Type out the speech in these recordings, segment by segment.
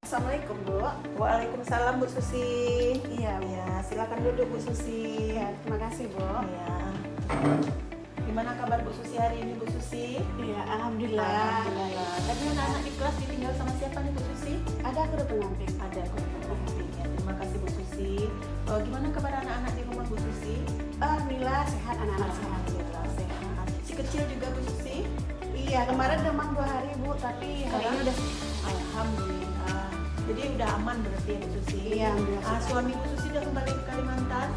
Assalamualaikum Bu. Waalaikumsalam Bu Susi. Iya Bu. Ya, silakan duduk Bu Susi. Iya, terima kasih Bu. Ya. Gimana kabar Bu Susi hari ini Bu Susi? Iya, alhamdulillah. Alhamdulillah. Tadi anak-anak di kelas ditinggal sama siapa nih Bu Susi? Ada guru pendamping. Ada guru pendamping. Ya, terima kasih Bu Susi. Gimana kabar anak-anak di rumah Bu Susi? Alhamdulillah sehat, anak-anak sehat. Alhamdulillah sehat. Si kecil juga Bu Susi? Iya, kemarin demam 2 hari Bu, tapi hari ini udah Alhamdulillah. Jadi udah aman berarti ya Bu Susi? Iya, alhamdulillah. Suami Bu Susi udah kembali ke Kalimantan?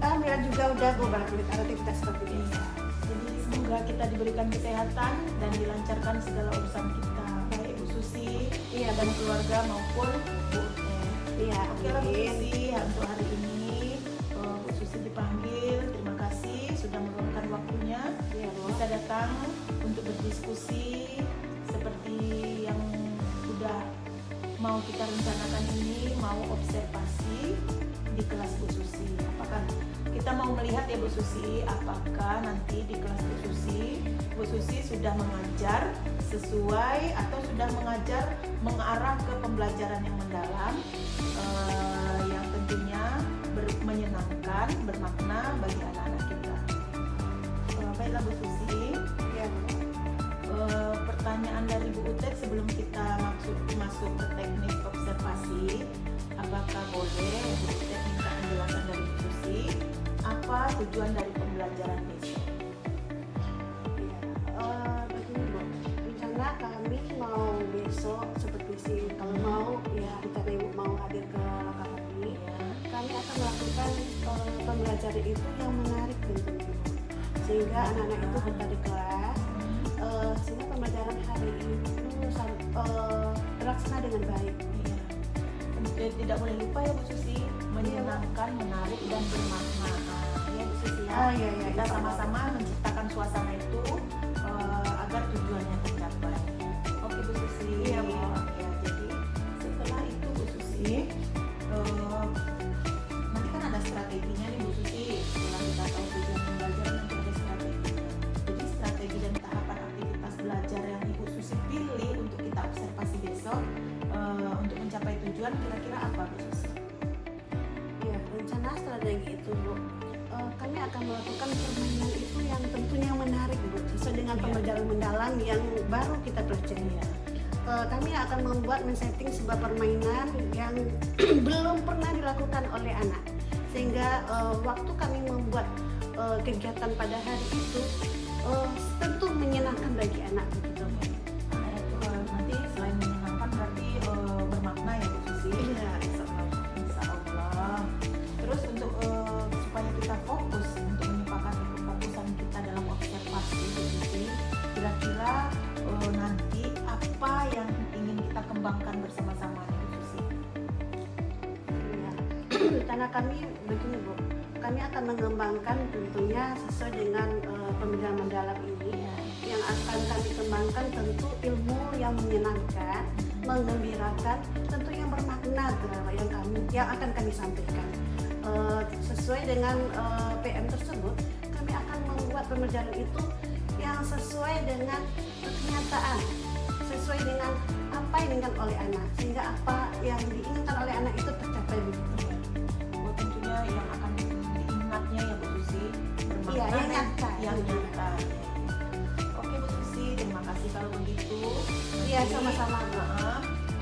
alhamdulillah juga udah Bu, beraktivitas seperti biasa. Jadi semoga kita diberikan kesehatan dan dilancarkan segala urusan kita, baik Bu Susi Iya, dan keluarga maupun Bu Utet. Iya, Oke lah Bu amin. Susi, untuk hari ini Bu Susi dipanggil. Terima kasih sudah meluangkan waktunya Iya Bu. bisa datang untuk berdiskusi seperti yang udah mau kita rencanakan ini, mau observasi di kelas Bu Susi. Apakah kita mau melihat ya Bu Susi, apakah nanti di kelas Bu Susi sudah mengajar sesuai atau sudah mengajar mengarah ke pembelajaran yang mendalam, yang tentunya menyenangkan, bermakna bagi anak-anak kita. Baiklah Bu Susi. Iya Bu. Pertanyaan dari Bu Utet sebelum kita masuk ke teknik observasi, apakah boleh Bu Utet minta penjelasan dari Bu Susi apa tujuan dari pembelajaran besok? Iya. Begini Bu, rencana kami mau besok seperti sih, kalau mau ya rencana Ibu mau hadir ke lokal kami akan melakukan pembelajaran itu yang menarik tentunya Bu. Sehingga anak-anak itu betah di kelas, sehingga pembelajaran hari itu terlaksana dengan baik. Iya. Tidak boleh lupa ya Bu Susi, menyenangkan, menarik dan bermakna. Ya Bu Susi ya. Iya, Kita sama-sama menciptakan suasana itu agar tujuannya tercapai. Oke Bu Susi. Iya, Bu. Ya, jadi setelah itu Bu Susi, nanti kan ada strateginya nih Bu Susi. Setelah kita tahu tujuan pembelajaran nanti ada strateginya. Jadi strategi dan tahapan aktivitas belajar yang Ibu Susi pilih untuk kita observasi besok untuk mencapai tujuan kira-kira apa Bu Susi? Ya, rencana strategi itu Bu, kami akan melakukan permainan itu yang tentunya menarik Bu, sesuai dengan pembelajaran mendalam yang baru kita pelajari. Kami akan men-setting sebuah permainan yang belum pernah dilakukan oleh anak, sehingga waktu kami membuat kegiatan pada hari itu tentu menyenangkan bagi anak begitu Bu. Nanti selain menyenangkan berarti bermakna ya Bu Susi. Iya, Insya Allah. Terus untuk supaya kita fokus untuk menyepakati kefokusan kita dalam observasi Bu Susi, kira-kira nanti apa yang ingin kita kembangkan bersama-sama nih Bu Susi? Ya. Rencana kami begini Bu, kami akan mengembangkan tentunya sesuai dengan pembelajaran mendalam ini. Yang akan kami kembangkan tentu ilmu yang menyenangkan, menggembirakan, tentu yang bermakna yang akan kami sampaikan. Sesuai dengan PM tersebut, kami akan membuat pembelajaran itu yang sesuai dengan kenyataan, sesuai dengan apa yang diinginkan oleh anak, sehingga apa yang diinginkan oleh anak itu tercapai begitu. Tentunya yang akan diingatnya ya Bu Susi bermakna Iya, yang nyata. yang nyata. Oke Bu Susi, terima kasih kalau begitu. Iya, Nanti, sama-sama Bu.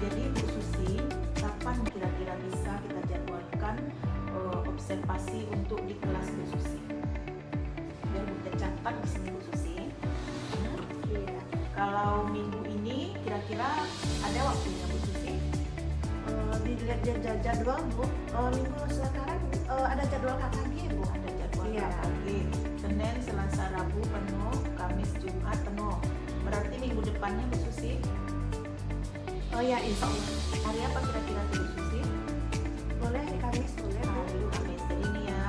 Jadi Bu Susi, kapan kira-kira bisa kita jadwalkan observasi untuk di kelas Bu Susi? Biar kita catat di sini Bu Susi. Iya. Kalau minggu ini kira-kira ada waktunya Bu Susi? Dilihat jadwal Bu, minggu sekarang ada jadwal KKG Bu. Ada jadwal Iya. KKG. Senin, Selasa, Rabu penuh, Kamis, Jumat penuh. Berarti minggu depannya Bu Susi? Oh ya, insya Allah. Hari apa kira-kira tuh Bu Susi? Boleh hari Kamis, boleh Bu. Hari Kamis. Jadi ini ya,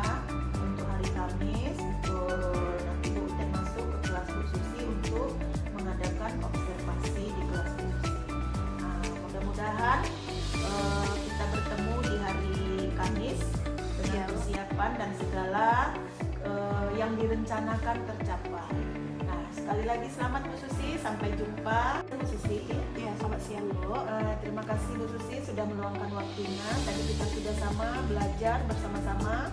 untuk hari Kamis nanti Bu Utet masuk ke kelas Bu Susi untuk mengadakan observasi di kelas Bu Susi. Nah, mudah-mudahan kita bertemu di hari Kamis dengan persiapan dan segala yang direncanakan tercapai. Nah, sekarang Sekali lagi selamat Bu Susi, sampai jumpa Bu Susi. Ya, selamat siang Bu. Terima kasih Bu Susi sudah meluangkan waktunya. Tadi kita sudah sama belajar bersama-sama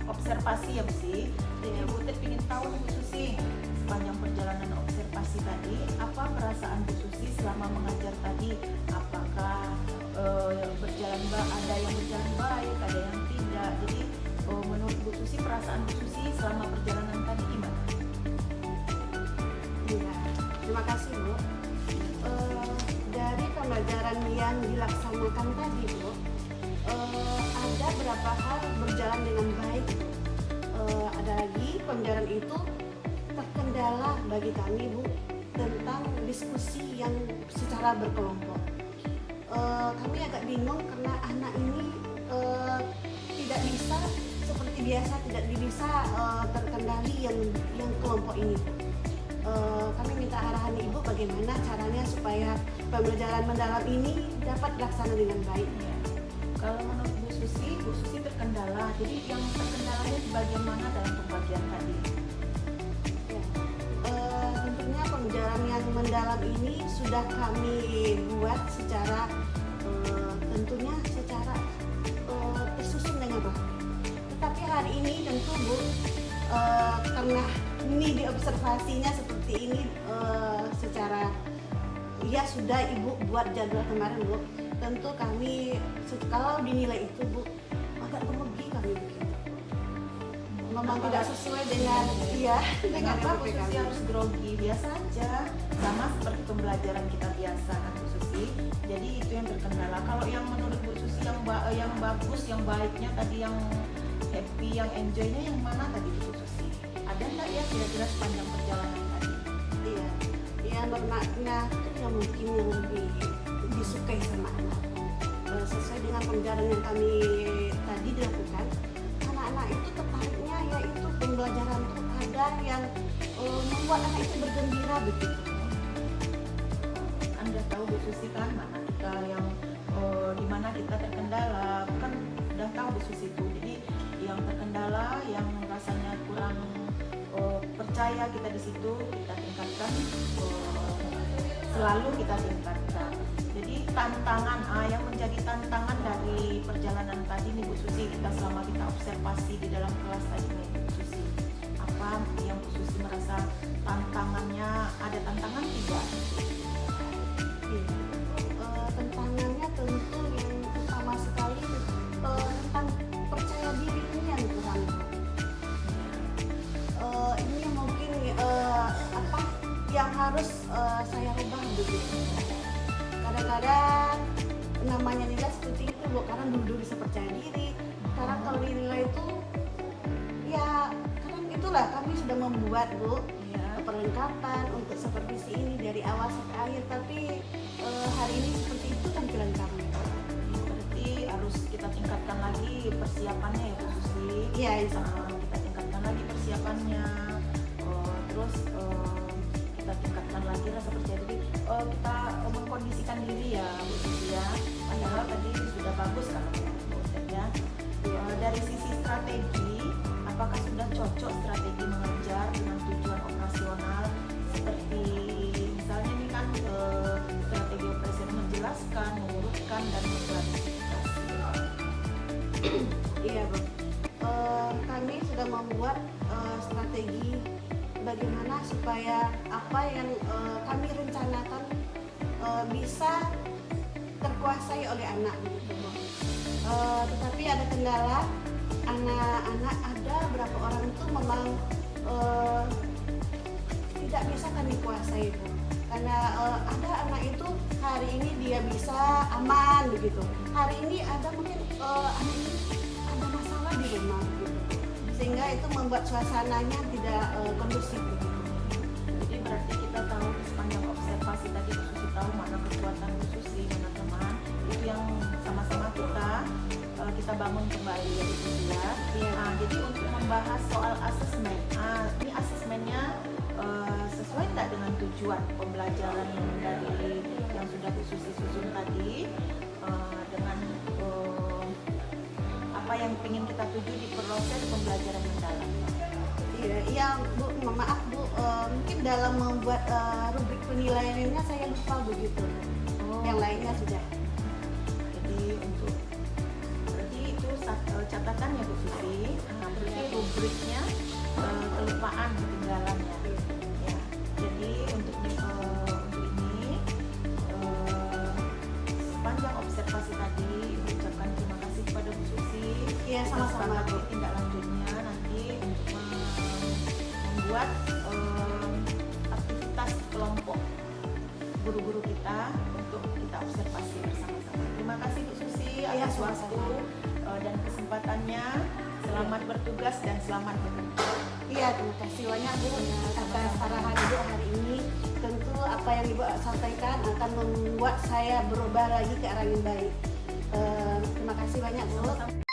observasi ya Bu Susi. Jadi Bu Ted ingin tahu nih Bu Susi, sepanjang perjalanan observasi tadi, apa perasaan Bu Susi selama mengajar tadi? Apakah ada yang berjalan baik, ada yang tidak? Jadi menurut Bu Susi, perasaan Bu Susi selama perjalanan tadi gimana? Ya, terima kasih Bu. Dari pembelajaran yang dilaksanakan tadi Bu, ada beberapa hal berjalan dengan baik. Ada lagi pembelajaran itu terkendala bagi kami Bu tentang diskusi yang secara berkelompok. Kami agak bingung karena anak ini tidak bisa seperti biasa, tidak bisa terkendali yang kelompok ini. Kami minta arahan Ibu bagaimana caranya supaya pembelajaran mendalam ini dapat dilaksanakan dengan baik. Ya. Kalau menurut Bu Susi terkendala. Jadi yang terkendalanya di bagian mana dalam pembagian tadi? Ya. Tentunya pembelajaran yang mendalam ini sudah kami buat secara tentunya secara tersusun dengan baik. Tetapi hari ini tentu Bu, karena ini diobservasinya seperti ini secara ya sudah Ibu buat jadwal kemarin Bu. Tentu kami kalau dinilai itu Bu agak grogi kami begitu. Memang tidak sesuai dengan dengan Kenapa Bu SOP Susi kami. harus grogi? Biasa aja, sama seperti pembelajaran kita biasa kan Bu Susi. Jadi itu yang terkendala. Kalau yang menurut Bu Susi yang bagus, yang baiknya tadi, yang happy, yang enjoynya yang mana tadi Bu Susi? Ada nggak ya kira-kira sepanjang perjalanan tadi? Iya, yang bermakna itu yang mungkin yang lebih disukai sama anak. Sesuai dengan pembelajaran yang kami tadi dilakukan, anak-anak itu tertariknya yaitu pembelajaran itu ada yang membuat anak itu bergembira begitu. Anda tahu Bu Susi kan mana kita yang di mana kita terkendala, kan udah tahu Bu Susi itu. Jadi yang terkendala, yang rasanya kurang percaya kita di situ, kita tingkatkan, selalu kita tingkatkan. Jadi tantangan yang menjadi tantangan dari perjalanan tadi nih Bu Susi, selama kita observasi di dalam kelas tadi nih Bu Susi, apa yang Bu Susi merasa tantangannya, ada tantangan tidak? Tantangannya tentu yang utama sekali tentang percaya diri ini yang kurang. Ini mungkin apa yang harus saya rubah begitu. Kadang-kadang namanya nilai seperti itu Bu, karena dulu bisa percaya diri. Karena kalau dinilai itu ya kadang itulah kami sudah membuat Bu perlengkapan untuk seperti ini dari awal sampai akhir, tapi hari ini seperti itu tampilan kami. Berarti harus kita tingkatkan lagi persiapannya ya Bu Susi. Iya, insya Kita tingkatkan lagi persiapannya, terus kita tingkatkan lagi rasa percaya diri. Kita mengkondisikan diri ya Bu Susi ya. Padahal tadi sudah bagus kan Bu Ted ya. Dari sisi strategi, apakah sudah cocok strategi mengajar dengan tujuan operasional seperti misalnya ini kan strategi operasional menjelaskan, mengurutkan dan mengklarifikasi. Iya Bu, kami sudah membuat strategi bagaimana supaya apa yang kami rencanakan bisa terkuasai oleh anak begitu Bu. Tetapi ada kendala, anak-anak ada berapa orang itu memang tidak bisa kami kuasai Bu. Karena ada anak itu hari ini dia bisa aman begitu, hari ini ada mungkin anak ini ada masalah di rumah begitu, sehingga itu membuat suasananya tidak kondusif begitu. Jadi berarti kita tahu di sepanjang observasi tadi Bu Susi tahu mana kekuatan Bu Susi, mana kelemahan, itu yang sama-sama kita bangun kembali ya Bu Susi ya. Iya. Nah, jadi untuk membahas soal asesmen, ini asesmennya sesuai tidak dengan tujuan pembelajaran dari yang sudah Bu Susi susun tadi, dengan apa yang ingin kita tuju di proses pembelajaran mendalam. Iya Bu, maaf Bu, dalam membuat rubrik penilaiannya saya lupa begitu. Oh. Yang lainnya sudah. Jadi untuk berarti itu catatan ya Bu Susi. Nah, berarti rubriknya kelupaan ketinggalannya. Ya. Jadi untuk ini sepanjang observasi tadi Ibu ucapkan terima kasih kepada Bu Susi. Iya, sama-sama, Bu. Tindak lanjutnya nanti untuk membuat aktivitas kelompok guru-guru kita untuk kita observasi bersama-sama. Terima kasih Bu Susi Iya, atas sama-sama. waktu dan kesempatannya. Selamat bertugas dan selamat bekerja. Iya, terima kasih banyak Bu atas arahan Ibu hari ini. Tentu apa yang Ibu sampaikan akan membuat saya berubah lagi ke arah yang baik. Terima kasih banyak Bu. Sama-sama.